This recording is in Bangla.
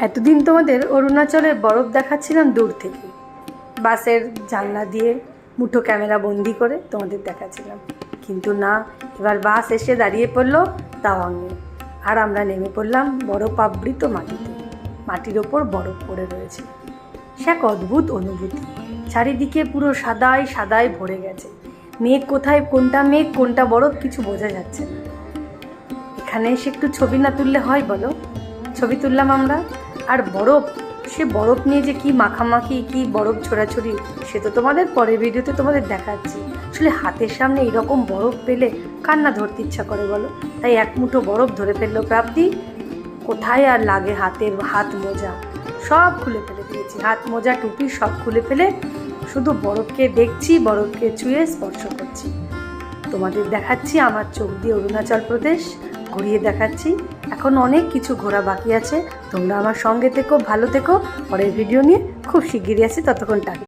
এতদিন তোমাদের অরুণাচলের বরফ দেখাচ্ছিলাম দূর থেকে, বাসের জানলা দিয়ে মুঠো ক্যামেরা বন্দি করে তোমাদের দেখাচ্ছিলাম, কিন্তু না, এবার বাস এসে দাঁড়িয়ে পড়লো তাওয়াংয়ে, আর আমরা নেমে পড়লাম বরফ আবৃত মাটিতে। মাটির ওপর বরফ পড়ে রয়েছে, সে এক অদ্ভুত অনুভূতি। চারিদিকে পুরো সাদায় সাদায় ভরে গেছে, মেঘ কোথায় কোনটা মেঘ কোনটা বরফ কিছু বোঝা যাচ্ছে না। এখানে এসে একটু ছবি না তুললে হয় বলো? ছবি তুললাম আমরা, আর বরফ, সে বরফ নিয়ে যে কি মাখামাখি, কি বরফ ছোড়াছড়ি, সে তো তোমাদের পরের ভিডিওতে তোমাদের দেখাচ্ছি। আসলে হাতের সামনে এরকম বরফ পেলে কার না ধরতে ইচ্ছা করে বলো? তাই এক মুঠো বরফ ধরে ফেললো প্রাপ্তি। কোথায় আর লাগে হাতের হাত মোজা, সব খুলে ফেলে দিয়েছি, হাত মোজা টুপি সব খুলে ফেলে শুধু বরফকে দেখছি, বরফকে ছুঁয়ে স্পর্শ করছি। তোমাদের দেখাচ্ছি আমার চোখ দিয়ে অরুণাচল প্রদেশ, ঘুরিয়ে দেখাচ্ছি। এখন অনেক কিছু ঘোরা বাকি আছে, তোমরা আমার সঙ্গে থেকো, ভালো থেকো। পরের ভিডিও নিয়ে খুব শিগগিরই আসি, ততক্ষণ টাটা।